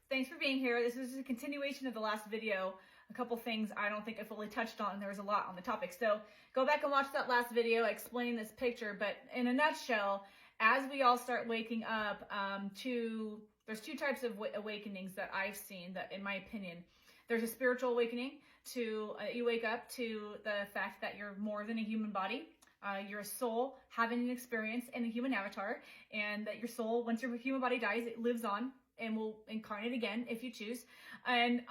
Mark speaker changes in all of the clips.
Speaker 1: Thanks for being here. This is a continuation of the last video. A couple things I don't think I fully touched on. There was a lot on the topic. So go back and watch that last video explaining this picture. But in a nutshell, as we all start waking up there's two types of awakenings that I've seen that, in my opinion, there's a spiritual awakening to, you wake up to the fact that you're more than a human body. You're a soul having an experience in a human avatar, and that your soul, once your human body dies, it lives on and will incarnate again if you choose. And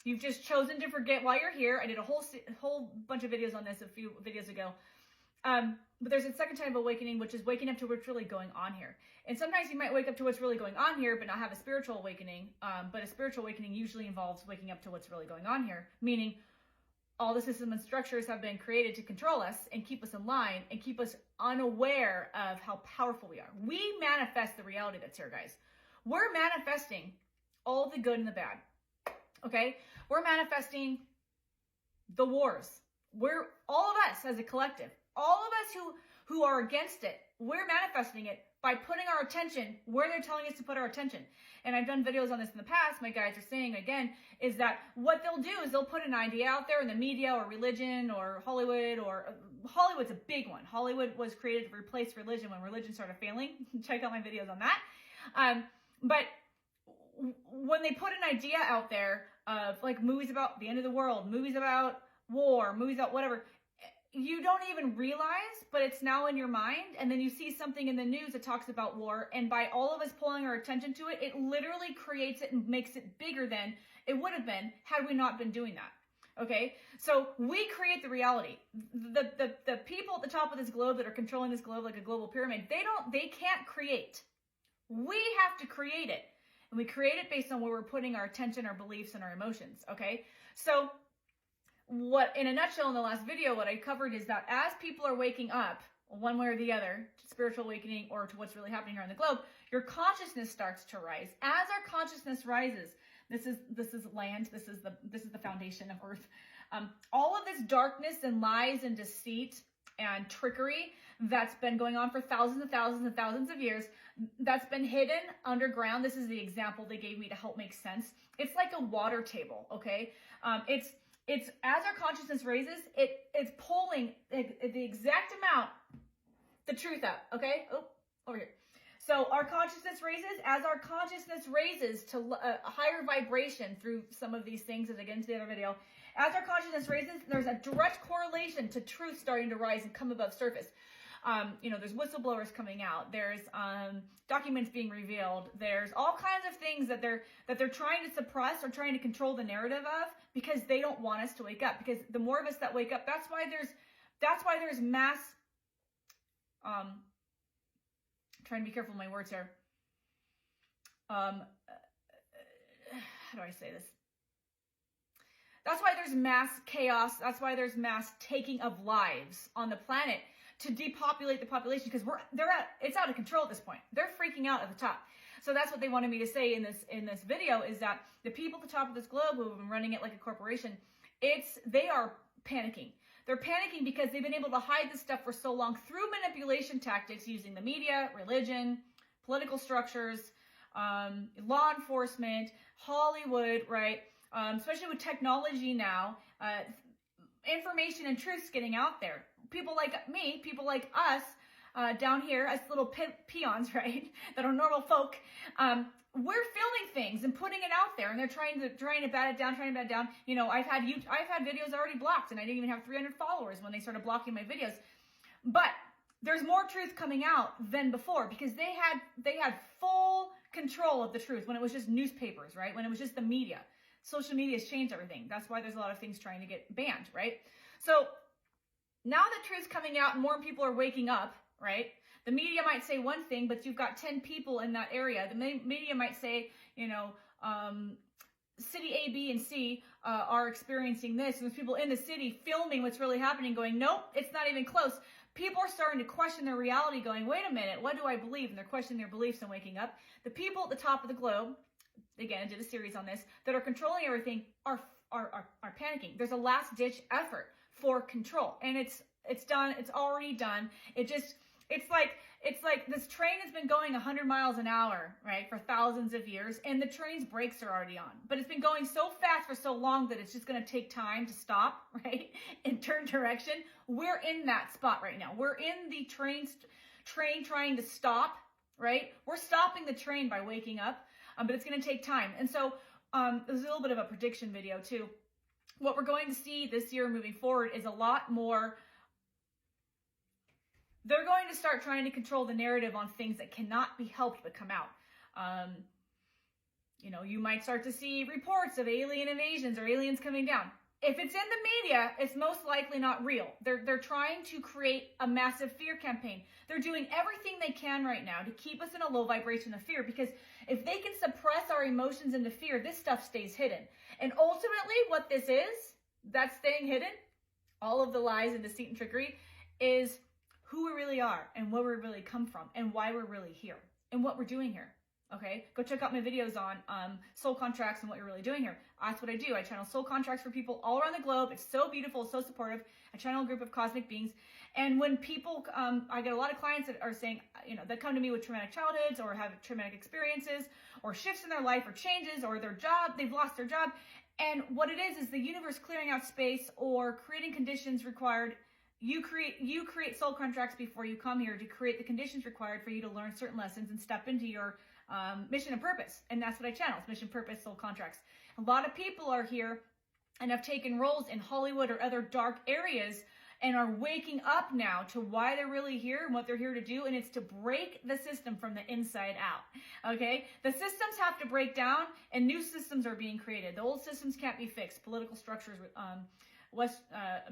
Speaker 1: you've just chosen to forget why you're here. I did a whole bunch of videos on this a few videos ago. But there's a second type of awakening, which is waking up to what's really going on here. And sometimes you might wake up to what's really going on here, but not have a spiritual awakening. But a spiritual awakening usually involves waking up to what's really going on here, meaning all the systems and structures have been created to control us and keep us in line and keep us unaware of how powerful we are. We manifest the reality that's here, guys. We're manifesting all the good and the bad. Okay? We're manifesting the wars. We're all of us as a collective, all of us who are against it, we're manifesting it by putting our attention where they're telling us to put our attention. And I've done videos on this in the past. My guides are saying, again, is that what they'll do is they'll put an idea out there in the media or religion or Hollywood, or Hollywood's a big one. Hollywood was created to replace religion when religion started failing. Check out my videos on that. But when they put an idea out there of like movies about the end of the world, movies about war, movies about whatever, you don't even realize, but it's now in your mind. And then you see something in the news that talks about war. And by all of us pulling our attention to it, it literally creates it and makes it bigger than it would have been had we not been doing that. Okay. So we create the reality. The people at the top of this globe that are controlling this globe like a global pyramid, they can't create. We have to create it. And we create it based on where we're putting our attention, our beliefs, and our emotions. Okay. So what, in a nutshell, in the last video, what I covered is that as people are waking up, one way or the other, to spiritual awakening or to what's really happening here on the globe, your consciousness starts to rise. As our consciousness rises, this is land, this is the foundation of Earth. All of this darkness and lies and deceit and trickery that's been going on for thousands and thousands and thousands of years, that's been hidden underground. This is the example they gave me to help make sense. It's like a water table, okay? It's as our consciousness raises, it's pulling the exact amount, the truth up, okay? Oh, over here. So our consciousness raises. As our consciousness raises to a higher vibration through some of these things, as I get into the other video, as our consciousness raises, there's a direct correlation to truth starting to rise and come above surface. There's whistleblowers coming out. There's documents being revealed. There's all kinds of things that they're trying to suppress or trying to control the narrative of because they don't want us to wake up. Because the more of us that wake up, that's why there's mass. Trying to be careful with my words here. How do I say this? That's why there's mass chaos. That's why there's mass taking of lives on the planet to depopulate the population, because it's out of control at this point. They're freaking out at the top. So that's what they wanted me to say in this video, is that the people at the top of this globe who have been running it like a corporation, they are panicking. They're panicking because they've been able to hide this stuff for so long through manipulation tactics using the media, religion, political structures, law enforcement, Hollywood, right? Especially with technology now, information and truth's getting out there. People like me, people like us, down here as little peons, right, that are normal folk, we're filming things and putting it out there, and they're trying to bat it down, You know, I've had videos already blocked, and I didn't even have 300 followers when they started blocking my videos. But there's more truth coming out than before, because they had full control of the truth when it was just newspapers, right? When it was just the media. Social media has changed everything. That's why there's a lot of things trying to get banned, right? So now the truth's coming out and more people are waking up, right? The media might say one thing, but you've got 10 people in that area. The media might say, city A, B, and C are experiencing this. And there's people in the city filming what's really happening going, nope, it's not even close. People are starting to question their reality going, wait a minute, what do I believe? And they're questioning their beliefs and waking up. The people at the top of the globe, again, I did a series on this, that are controlling everything are panicking. There's a last ditch effort for control, and it's done. It's already done. It's like it's like this train has been going 100 miles an hour, right, for thousands of years, and the train's brakes are already on. But it's been going so fast for so long that it's just going to take time to stop, right, and turn direction. We're in that spot right now. We're in the train trying to stop, right? We're stopping the train by waking up, but it's going to take time. And so there's a little bit of a prediction video too. What we're going to see this year moving forward is a lot more. They're going to start trying to control the narrative on things that cannot be helped but come out. You know, you might start to see reports of alien invasions or aliens coming down. If it's in the media, it's most likely not real. They're trying to create a massive fear campaign. They're doing everything they can right now to keep us in a low vibration of fear, because if they can suppress our emotions into fear, this stuff stays hidden. And ultimately what this is, that's staying hidden, all of the lies and deceit and trickery, is who we really are and where we really come from and why we're really here and what we're doing here. Okay, go check out my videos on soul contracts and what you're really doing here. That's what I do. I channel soul contracts for people all around the globe. It's so beautiful, so supportive. I channel a group of cosmic beings. And when people, I get a lot of clients that are saying, you know, that come to me with traumatic childhoods or have traumatic experiences or shifts in their life or changes or their job, they've lost their job. And what it is the universe clearing out space or creating conditions required. You create soul contracts before you come here to create the conditions required for you to learn certain lessons and step into your mission and purpose. And that's what I channel. It's mission, purpose, soul contracts. A lot of people are here and have taken roles in Hollywood or other dark areas and are waking up now to why they're really here and what they're here to do. And it's to break the system from the inside out. Okay? The systems have to break down and new systems are being created. The old systems can't be fixed. Political structures,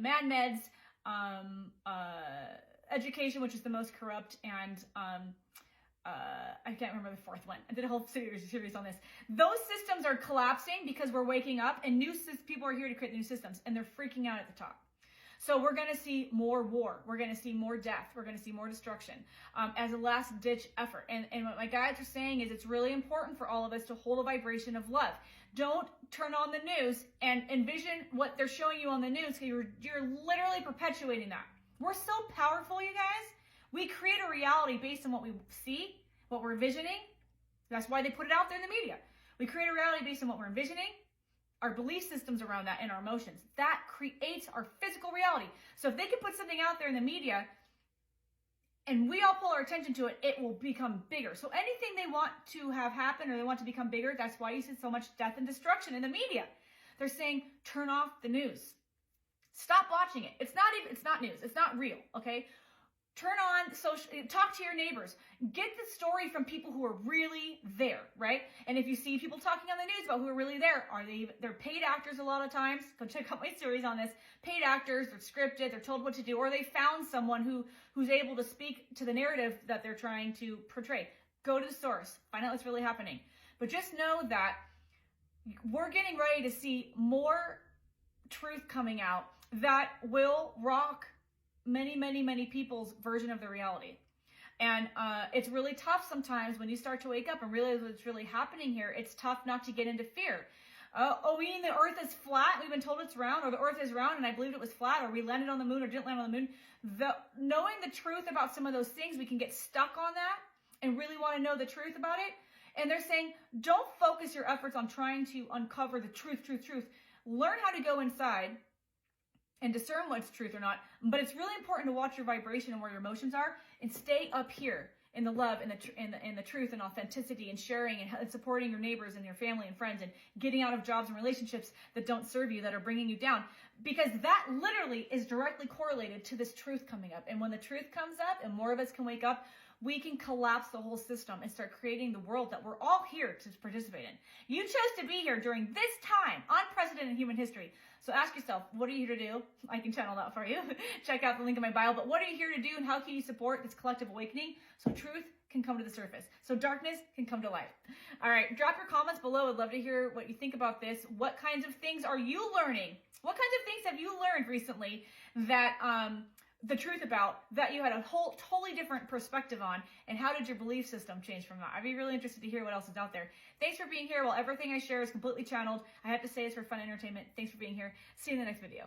Speaker 1: meds, education, which is the most corrupt, and I can't remember the fourth one. I did a whole series on this. Those systems are collapsing because we're waking up, and people are here to create new systems, and they're freaking out at the top. So we're going to see more war. We're going to see more death. We're going to see more destruction as a last-ditch effort. And what my guides are saying is it's really important for all of us to hold a vibration of love. Don't turn on the news and envision what they're showing you on the news, because you're literally perpetuating that. We're so powerful, you guys. We create a reality based on what we see, what we're envisioning. That's why they put it out there in the media. We create a reality based on what we're envisioning, our belief systems around that, and our emotions. That creates our physical reality. So if they can put something out there in the media and we all pull our attention to it, it will become bigger. So anything they want to have happen or they want to become bigger, that's why you see so much death and destruction in the media. They're saying, turn off the news. Stop watching it. It's not news. It's not real, okay? Turn on social, talk to your neighbors. Get the story from people who are really there, right? And if you see people talking on the news about who are really there, they're paid actors a lot of times. Go check out my series on this. Paid actors, they're scripted, they're told what to do, or they found someone who's able to speak to the narrative that they're trying to portray. Go to the source, find out what's really happening. But just know that we're getting ready to see more truth coming out that will rock many people's version of the reality. And it's really tough sometimes when you start to wake up and realize what's really happening here. It's tough not to get into fear. We mean the earth is flat, we've been told it's round, or the earth is round and I believed it was flat, or we landed on the moon or didn't land on the moon. Knowing the truth about some of those things, we can get stuck on that and really want to know the truth about it. And they're saying, don't focus your efforts on trying to uncover the truth. Learn how to go inside and discern what's truth or not. But it's really important to watch your vibration and where your emotions are, and stay up here in the love and the truth and authenticity and sharing and supporting your neighbors and your family and friends, and getting out of jobs and relationships that don't serve you, that are bringing you down, because that literally is directly correlated to this truth coming up. And when the truth comes up and more of us can wake up, we can collapse the whole system and start creating the world that we're all here to participate in. You chose to be here during this time, unprecedented in human history. So ask yourself, what are you here to do? I can channel that for you. Check out the link in my bio. But what are you here to do, and how can you support this collective awakening so truth can come to the surface, so darkness can come to light? All right, drop your comments below. I'd love to hear what you think about this. What kinds of things are you learning? What kinds of things have you learned recently that the truth about, that you had a whole totally different perspective on, and how did your belief system change from that? I'd be really interested to hear what else is out there. Thanks for being here. While everything I share is completely channeled, I have to say it's for fun entertainment. Thanks for being here. See you in the next video.